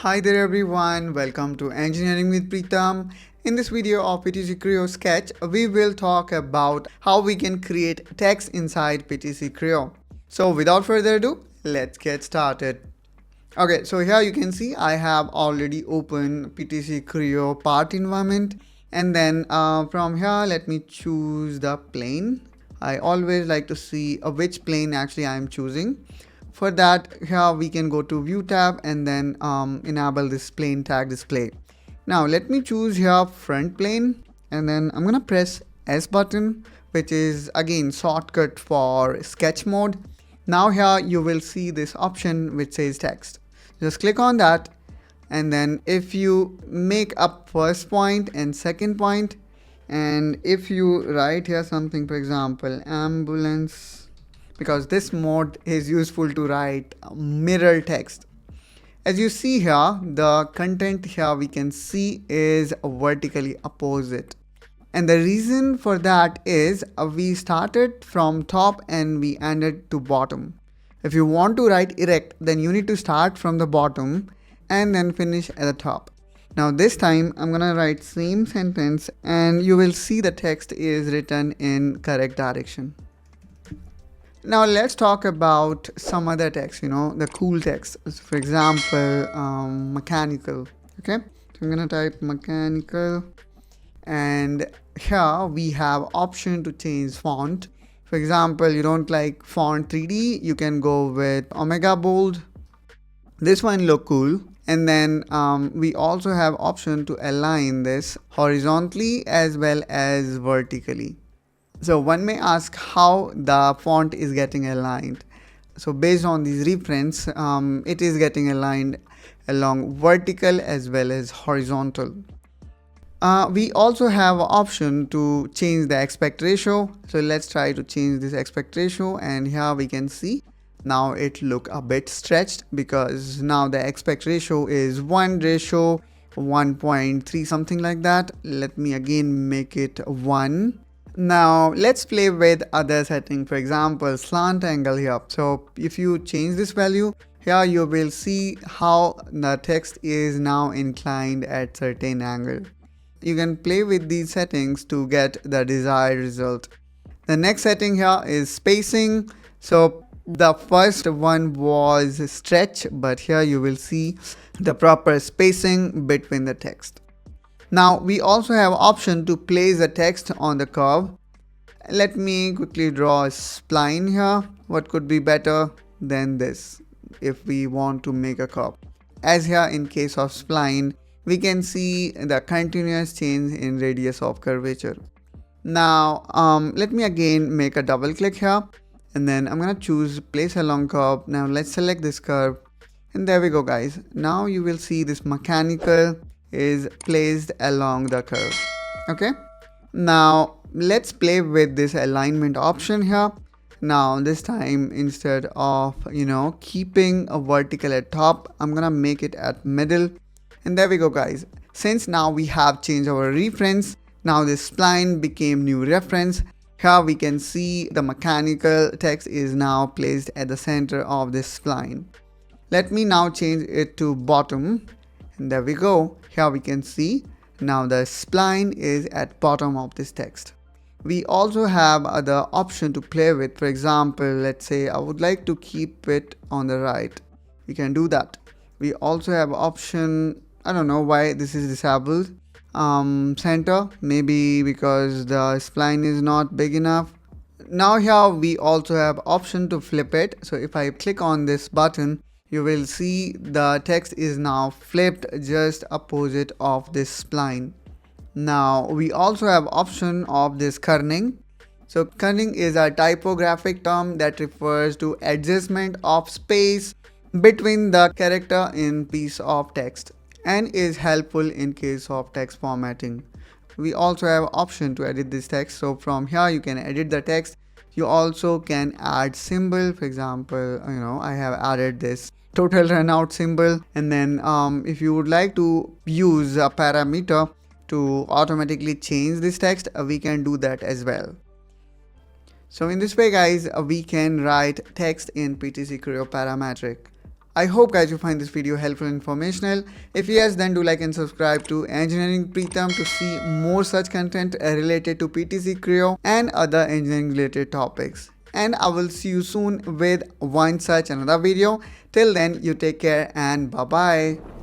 Hi there everyone, welcome to Engineering with Pritam. In this video of PTC Creo Sketch, we will talk about how we can create text inside PTC Creo. So without further ado, let's get started. Okay, so here you can see I have already opened PTC Creo part environment, and then from here let me choose the plane. I always like to see which plane actually I am choosing. For that, here we can go to View tab and then enable this plane tag display. Now let me choose here front plane, and then I'm gonna press S button, which is again shortcut for sketch mode. Now here you will see this option which says text. Just click on that, and then if you make up first point and second point, and if you write here something, for example ambulance, because this mode is useful to write mirror text. As you see here, the content here we can see is vertically opposite. And the reason for that is we started from top and we ended to bottom. If you want to write erect, then you need to start from the bottom and then finish at the top. Now this time I'm gonna write same sentence and you will see the text is written in correct direction. Now let's talk about some other text, the cool text. For example, mechanical. Okay, so I'm gonna type mechanical, and here we have option to change font. For example, you don't like font 3D, you can go with Omega Bold. This one look cool. And then we also have option to align this horizontally as well as vertically. So one may ask how the font is getting aligned. So based on these reference, it is getting aligned along vertical as well as horizontal. We also have an option to change the aspect ratio. So let's try to change this aspect ratio, and here we can see now it look a bit stretched because now the aspect ratio is 1:1.3 something like that. Let me again make it 1. Now let's play with other setting, for example slant angle here. So if you change this value here, you will see how the text is now inclined at certain angle. You can play with these settings to get the desired result. The next setting here is spacing. So the first one was stretch, but here you will see the proper spacing between the text. Now we also have option to place the text on the curve. Let me quickly draw a spline here. What could be better than this if we want to make a curve? As here in case of spline, we can see the continuous change in radius of curvature. Now let me again make a double click here, and then I'm gonna choose place along curve. Now let's select this curve, and there we go guys. Now you will see this mechanical is placed along the curve. Okay, now let's play with this alignment option here. Now this time, instead of keeping a vertical at top, I'm gonna make it at middle, and there we go guys. Since now we have changed our reference, now this spline became new reference. Here we can see the mechanical text is now placed at the center of this spline. Let me now change it to bottom, and there we go. Here we can see now the spline is at bottom of this text. We also have other option to play with. For example, let's say I would like to keep it on the right. We can do that. We also have option, I don't know why this is disabled, center, maybe because the spline is not big enough. Now here we also have option to flip it. So if I click on this button, you will see the text is now flipped just opposite of this spline. Now we also have option of this kerning. So kerning is a typographic term that refers to adjustment of space between the character in piece of text and is helpful in case of text formatting. We also have option to edit this text. So from here you can edit the text. You also can add symbol. For example, I have added this total runout symbol, and then if you would like to use a parameter to automatically change this text, we can do that as well. So in this way guys, we can write text in PTC Creo Parametric. I hope guys you find this video helpful and informational. If yes, then do like and subscribe to Engineering Pritham to see more such content related to PTC Creo and other engineering related topics. And I will see you soon with one such another video. Till then, you take care and bye bye.